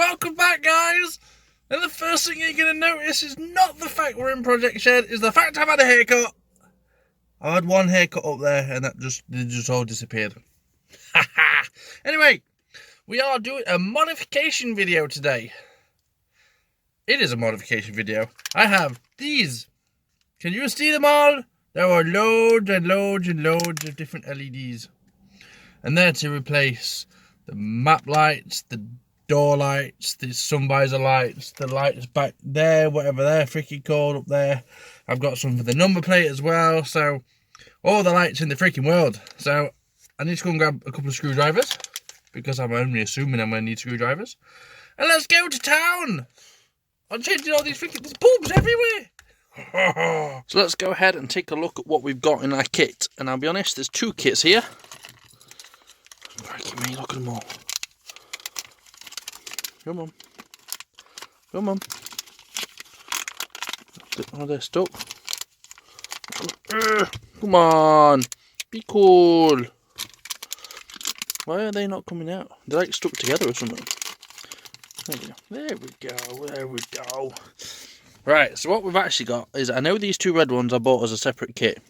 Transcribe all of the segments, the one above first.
welcome back, guys. And the first thing you're going to notice is not the fact we're in Project Shed, is the fact I've had a haircut. I had one haircut up there and that just all disappeared. Anyway, we are doing a modification video today. It is a modification video. I have these. Can you see them all? There are loads and loads and loads of different LEDs. And they're to replace the map lights, the door lights, the sun visor lights, the lights back there, whatever they're freaking called up there. I've got some for the number plate as well. So all the lights in the freaking world. So I need to go and grab a couple of screwdrivers because I'm only assuming I'm going to need screwdrivers. And let's go to town. I'm changing all these freaking, there's bulbs everywhere. So let's go ahead and take a look at what we've got in our kit. And I'll be honest, there's two kits here. Crikey me, look at them all. Come on. Come on. Oh, they're stuck. Come on. Be cool. Why are they not coming out? They're like stuck together or something. There we go. There we go. There we go. Right, so what we've actually got is, I know these two red ones I bought as a separate kit.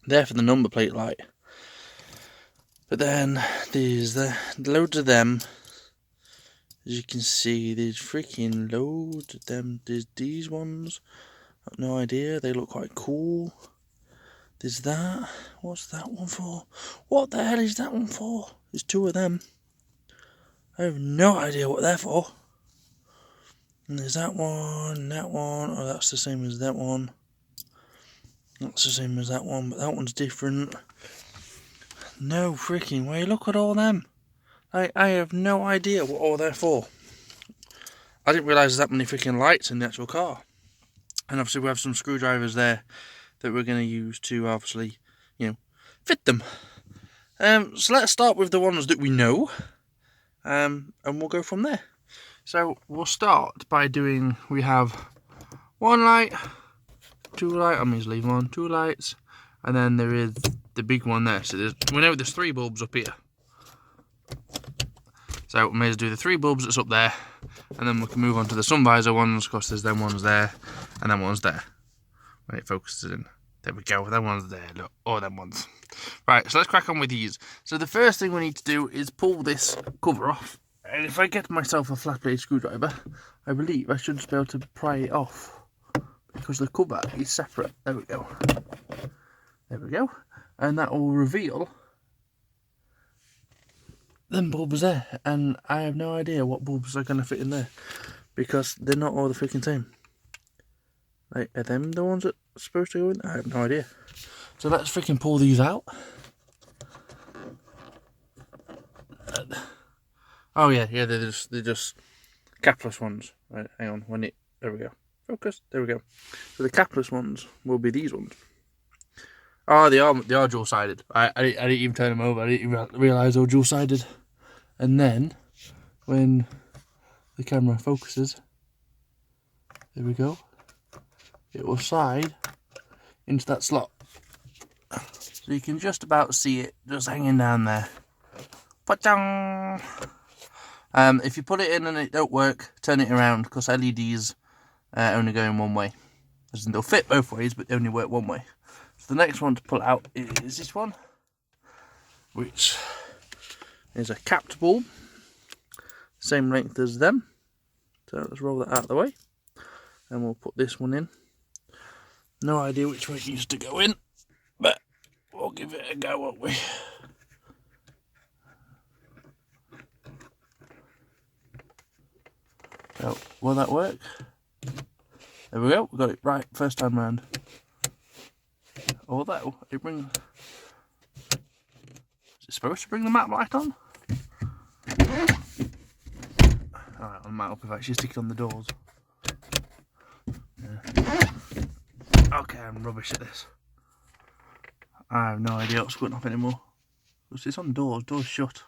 They're for the number plate light. But then there's loads of them. As you can see, there's freaking loads of them. There's these ones. I've no idea. They look quite cool. There's that. What's that one for? What the hell is that one for? There's two of them. I have no idea what they're for. And there's that one, and that one. Oh, that's the same as that one. That's the same as that one, but that one's different. No freaking way, look at all them. I have no idea what all they're for. I didn't realise there's that many freaking lights in the actual car. And obviously we have some screwdrivers there that we're going to use to obviously, fit them. So let's start with the ones that we know. And we'll go from there. So we'll start by doing, we have one light, two lights, I'm just leaving on, two lights. And then there is the big one there. So we know there's three bulbs up here. So we may as well do the three bulbs that's up there. And then we can move on to the sun visor ones, because there's them ones there and them ones there. When it focuses in. There we go, them ones there, look, all them ones. Right, so let's crack on with these. So the first thing we need to do is pull this cover off. And if I get myself a flat blade screwdriver, I believe I should just be able to pry it off. Because the cover is separate. There we go. There we go. And that will reveal them bulbs there. And I have no idea what bulbs are going to fit in there. Because they're not all the freaking same. Like, are them the ones that are supposed to go in? I have no idea. So let's freaking pull these out. Oh yeah, they're just capless ones. Right, hang on, there we go. Focus, there we go. So the capless ones will be these ones. Oh, they are dual-sided. I didn't even turn them over. I didn't even realise they were dual-sided. And then, when the camera focuses, there we go. It will slide into that slot. So you can just about see it just hanging down there. Pa-chung! If you put it in and it don't work, turn it around, because LEDs only go in one way. They'll fit both ways, but they only work one way. So the next one to pull out is this one, which is a capped bulb, same length as them. So let's roll that out of the way, and we'll put this one in. No idea which way it needs to go in, but we'll give it a go, won't we? So, will that work? There we go, we got it right first time round. Although, it brings... Is it supposed to bring the map light on? Alright, I might up if I actually stick it on the doors. Yeah. Okay, I'm rubbish at this. I have no idea what's going off anymore. It's on doors shut.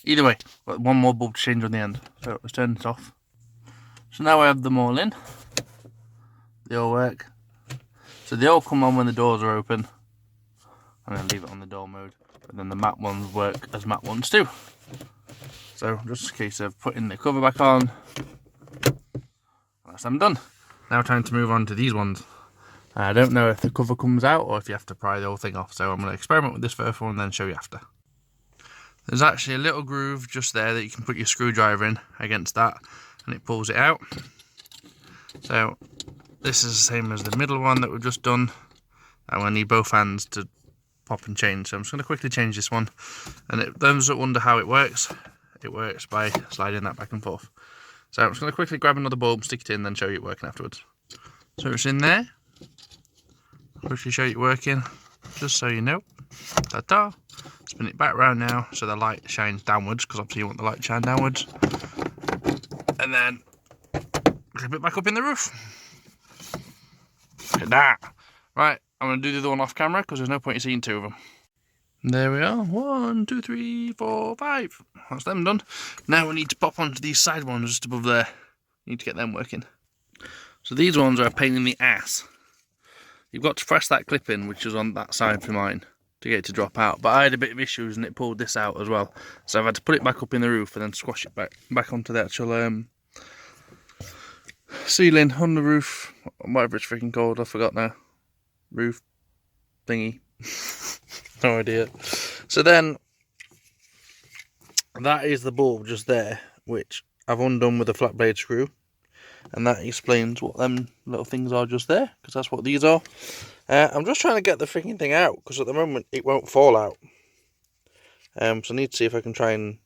Either way, got one more bulb to change on the end. So let's turn this off. So now I have them all in. They all work. So they all come on when the doors are open. I'm going to leave it on the door mode. But then the matte ones work as matte ones too. So just a case of putting the cover back on. That's them done. Now time to move on to these ones. I don't know if the cover comes out or if you have to pry the whole thing off, so I'm going to experiment with this first one and then show you after. There's actually a little groove just there that you can put your screwdriver in against that and it pulls it out. So this is the same as the middle one that we've just done. I'm going to need both hands to pop and change, so I'm just going to quickly change this one. And those that wonder how it works by sliding that back and forth. So I'm just going to quickly grab another bulb, stick it in, then show you it working afterwards. So it's in there. Quickly show you it working, just so you know. Ta-ta! Spin it back round now so the light shines downwards, because obviously you want the light to shine downwards. And then clip it back up in the roof. Look at that. Right, I'm going to do the other one off camera because there's no point in seeing two of them. There we are. 1, 2, 3, 4, 5. That's them done. Now we need to pop onto these side ones just above there. Need to get them working. So these ones are a pain in the ass. You've got to press that clip in, which is on that side for mine, to get it to drop out. But I had a bit of issues and it pulled this out as well. So I've had to put it back up in the roof and then squash it back onto the actual ceiling on the roof. Whatever it's freaking called, I forgot now. Roof thingy. No idea. So then, that is the bulb just there, which I've undone with a flat blade screw. And that explains what them little things are just there, because that's what these are. I'm just trying to get the freaking thing out, because at the moment it won't fall out. So I need to see if I can try and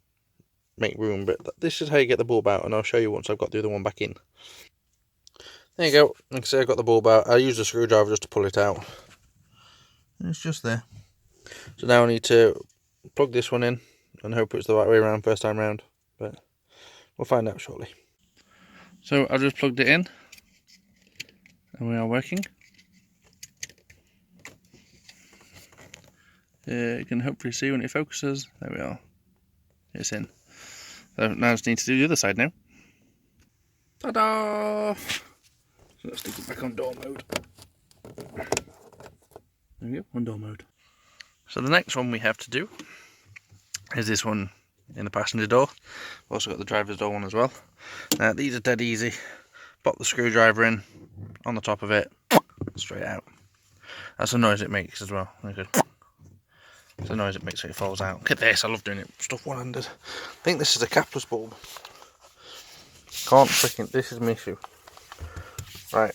make room, but this is how you get the bulb out, and I'll show you once I've got the other one back in. There you go. Like I say, I got the bulb out. I used a screwdriver just to pull it out. And it's just there. So now I need to plug this one in and hope it's the right way around first time round, but we'll find out shortly. So I just plugged it in and we are working. You can hopefully see when it focuses. There we are. It's in. So now I just need to do the other side now. Ta-da! So let's stick it back on door mode. There we go, on door mode. So the next one we have to do is this one in the passenger door. We've also got the driver's door one as well. Now these are dead easy. Pop the screwdriver in on the top of it, straight out. That's the noise it makes as well. Okay. It's the noise it makes when it falls out. Look at this, I love doing it stuff one-handed. I think this is a capless bulb. Can't freaking, this is my issue. Right,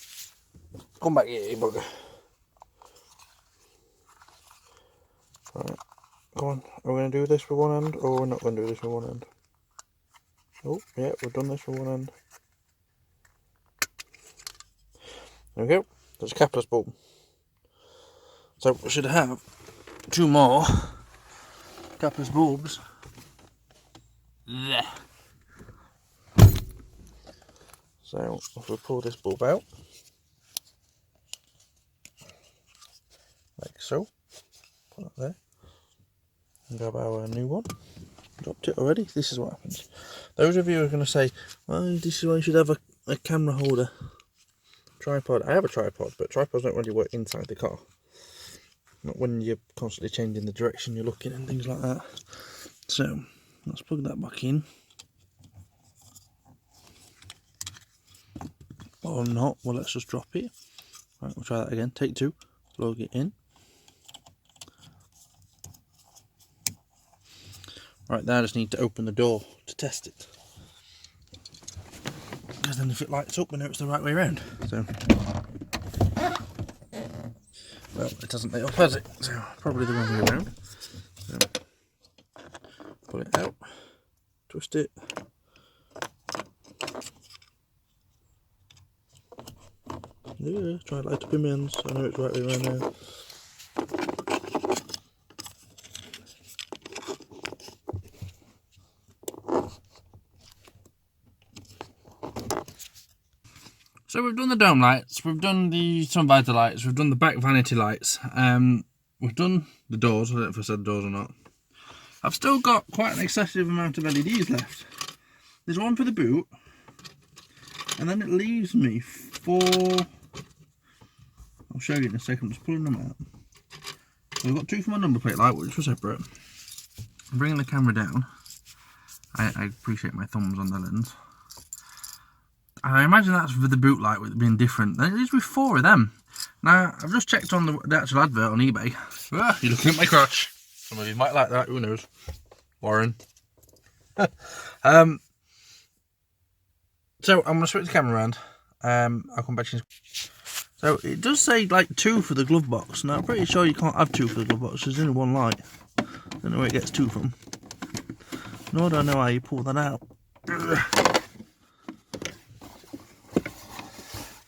come back here, you bugger. Right, go on. Are we going to do this with one hand, or we're not going to do this with one hand? Oh, yeah, we've done this with one hand. There we go. There's a capless bulb. So we should have 2 more capless bulbs. There. So if we pull this bulb out, like so, put it there, and grab our new one. Dropped it already. This is what happens. Those of you who are going to say, well, this is why you should have a camera holder. Tripod. I have a tripod, but tripods don't really work inside the car. Not when you're constantly changing the direction you're looking and things like that. So let's plug that back in. Or not, well, let's just drop it. Right, we'll try that again. Take 2, plug it in. Right, now I just need to open the door to test it. Because then if it lights up, we know it's the right way around. So, well, it doesn't light up, has it? So, probably the wrong way around. So, pull it out, twist it. Yeah, try to light up in my hands. I know it's right way around now. So we've done the dome lights, we've done the sun visor lights, we've done the back vanity lights, we've done the doors. I don't know if I said doors or not. I've still got quite an excessive amount of LEDs left. There's one for the boot, and then it leaves me 4. I'll show you in a second, I'm just pulling them out. So I've got 2 for my number plate light, which were separate. I'm bringing the camera down, I appreciate my thumbs on the lens. I imagine that's for the boot light with it being different. There is with 4 of them. Now, I've just checked on the actual advert on eBay. Ah, you're looking at my crotch. Some of you might like that, who knows? Warren. So, I'm going to switch the camera around. I'll come back to you. So, it does say like 2 for the glove box. Now, I'm pretty sure you can't have 2 for the glove box. There's only 1 light. Don't know where it gets 2 from. Nor do I know how you pull that out.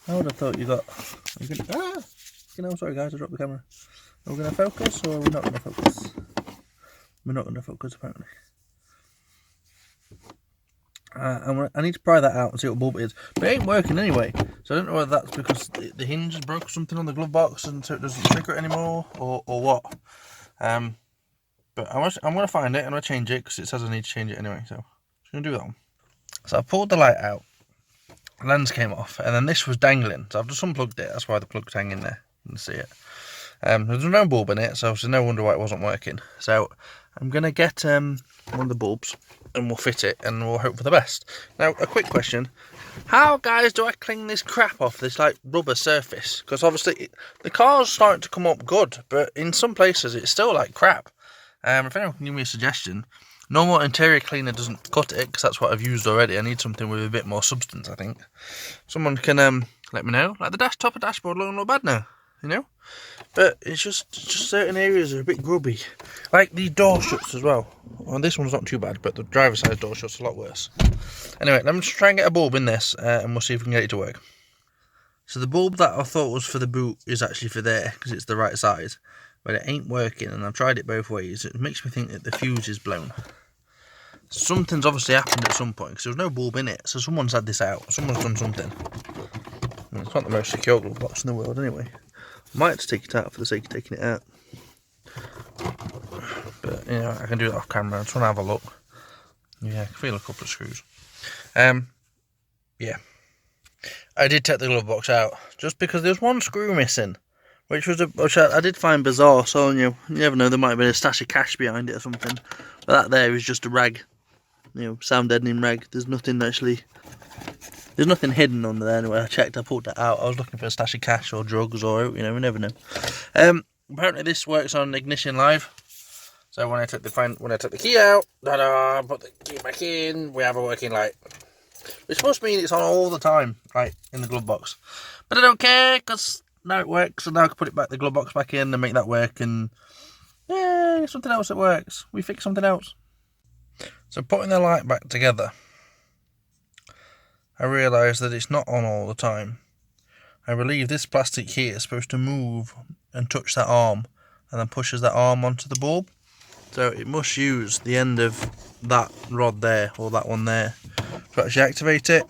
I would have thought you got... sorry guys, I dropped the camera. Are we going to focus or are we not going to focus? We're not going to focus apparently. I need to pry that out and see what bulb it is. But it ain't working anyway. So I don't know whether that's because the hinge has broke something on the glove box and so it doesn't trigger it anymore or what. But I'm going to find it and I'm going to change it because it says I need to change it anyway. So I'm going to do that one. So I pulled the light out. Lens came off and then this was dangling, so I've just unplugged it. That's why the plug's hanging there. You can see it. There's no bulb in it, so there's no wonder why it wasn't working. So I'm gonna get one of the bulbs and we'll fit it and we'll hope for the best. Now, a quick question: how, guys, do I clean this crap off this like rubber surface? Because obviously the car's starting to come up good, but in some places it's still like crap. If anyone can give me a suggestion. Normal interior cleaner doesn't cut it because that's what I've used already. I need something with a bit more substance, I think. Someone can let me know. Like the top of dashboard looking not bad now, you know? But it's just certain areas are a bit grubby. Like the door shuts as well. Well, this one's not too bad, but the driver's side door shuts a lot worse. Anyway, let me just try and get a bulb in this and we'll see if we can get it to work. So the bulb that I thought was for the boot is actually for there because it's the right size. But it ain't working and I've tried it both ways. It makes me think that the fuse is blown. Something's obviously happened at some point because there was no bulb in it, so someone's had this out. Someone's done something. It's not the most secure glove box in the world anyway. I might have to take it out for the sake of taking it out. But, you know, I can do that off camera. I just want to have a look. Yeah, I can feel a couple of screws. Yeah. I did take the glove box out just because there was one screw missing. Which I did find bizarre, so you never know, there might have been a stash of cash behind it or something. But that there is just a rag. You know, sound deadening rag. There's nothing hidden under there anyway. I checked, I pulled that out. I was looking for a stash of cash or drugs or, you know, we never know. Apparently this works on Ignition Live. So when I took the key out, put the key back in, we have a working light. Which must mean it's on all the time, right, in the glove box. But I don't care, because now it works, and now I can put it back, the glove box back in and make that work, and yeah, something else that works. We fix something else. So putting the light back together, I realised that it's not on all the time. I believe this plastic here is supposed to move and touch that arm, and then pushes that arm onto the bulb. So it must use the end of that rod there, or that one there, to actually activate it.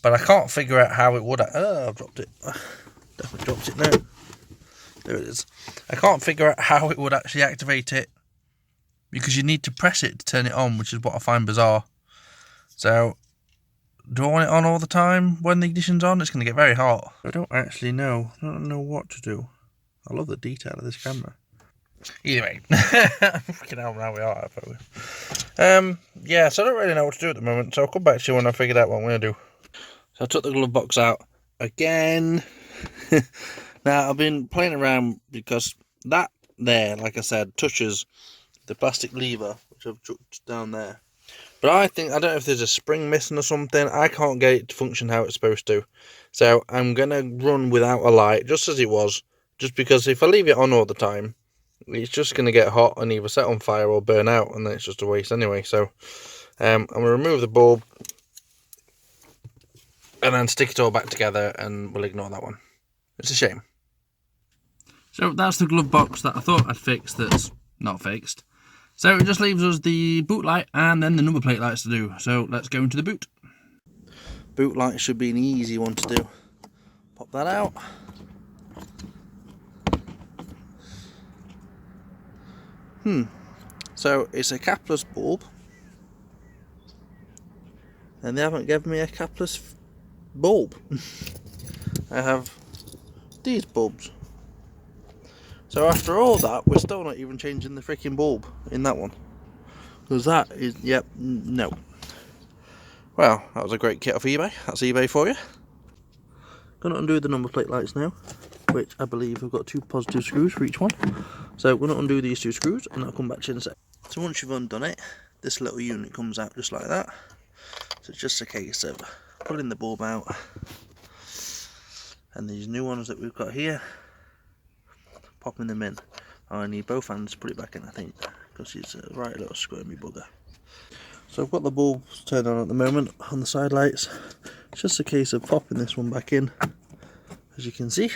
But I can't figure out how it would... Oh, I've dropped it. Definitely dropped it now. There it is. I can't figure out how it would actually activate it, because you need to press it to turn it on, which is what I find bizarre. So, do I want it on all the time when the ignition's on? It's going to get very hot. I don't actually know. I don't know what to do. I love the detail of this camera. Either way. Freaking hell, now we are. Yeah, so I don't really know what to do at the moment, so I'll come back to you when I figured out what I'm going to do. So I took the glove box out again. Now, I've been playing around because that there, like I said, touches the plastic lever, which I've chucked down there. But I don't know if there's a spring missing or something. I can't get it to function how it's supposed to. So I'm going to run without a light, just as it was. Just because if I leave it on all the time, it's just going to get hot and either set on fire or burn out, and then it's just a waste anyway. So I'm going to remove the bulb and then stick it all back together, and we'll ignore that one. It's a shame. So that's the glove box that I thought I'd fixed that's not fixed. So it just leaves us the boot light and then the number plate lights to do. So let's go into the boot. Boot light should be an easy one to do. Pop that out. So it's a capless bulb. And they haven't given me a capless bulb. I have these bulbs. So after all that, we're still not even changing the freaking bulb in that one. Because that is, yep, no. Well, that was a great kit off eBay. That's eBay for you. Going to undo the number plate lights now, which I believe have got 2 positive screws for each one. So we're going to undo these 2 screws and I'll come back to you in a sec. So once you've undone it, this little unit comes out just like that. So it's just a case of pulling the bulb out, and these new ones that we've got here, popping them in. I need both hands to put it back in, I think, because it's a right little squirmy bugger. So I've got the bulbs turned on at the moment on the side lights. It's just a case of popping this one back in, as you can see,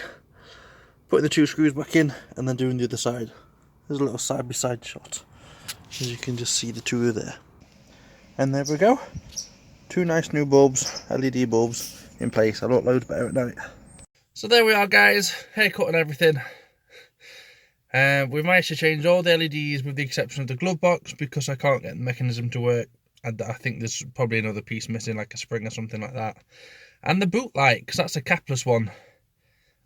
putting the 2 screws back in, and then doing the other side. There's a little side by side shot, as you can just see the 2 are there. And there we go, 2 nice new bulbs, LED bulbs in place. I look loads better at night. So there we are, guys, haircut and everything. We've managed to change all the LEDs with the exception of the glove box because I can't get the mechanism to work. I think there's probably another piece missing, like a spring or something like that. And the boot light, because that's a capless one.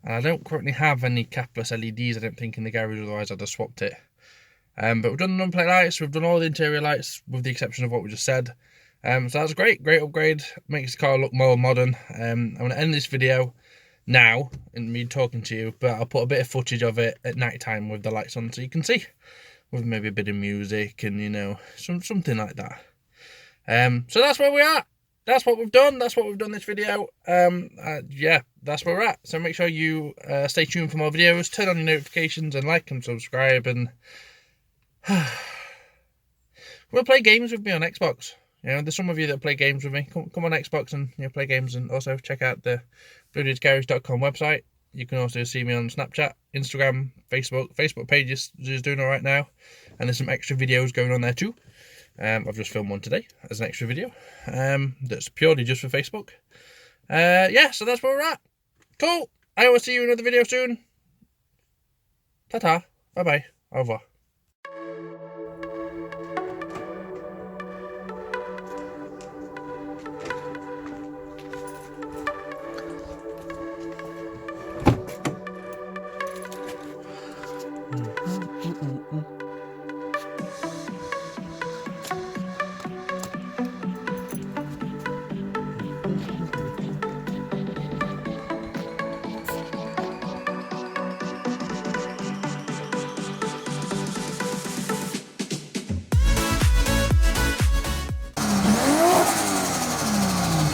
And I don't currently have any capless LEDs, I don't think, in the garage, otherwise I'd have swapped it. But we've done the number plate lights, we've done all the interior lights with the exception of what we just said. So that's great upgrade, makes the car look more modern. I'm going to end this video now, in me talking to you, but I'll put a bit of footage of it at night time with the lights on so you can see, with maybe a bit of music and, you know, something like that. So that's where we are. That's what we've done. That's what we've done this video. Yeah, that's where we're at. So make sure you stay tuned for more videos, turn on your notifications and like and subscribe, and we'll play games with me on Xbox. You know, there's some of you that play games with me. Come on Xbox and, you know, play games, and also check out the BluudiesGarage.com website. You can also see me on Snapchat, Instagram, Facebook. Facebook page is doing all right now, and there's some extra videos going on there too. I've just filmed one today as an extra video that's purely just for Facebook. Yeah, so that's where we're at. Cool. I will see you in another video soon. Ta-ta. Bye-bye. Au revoir.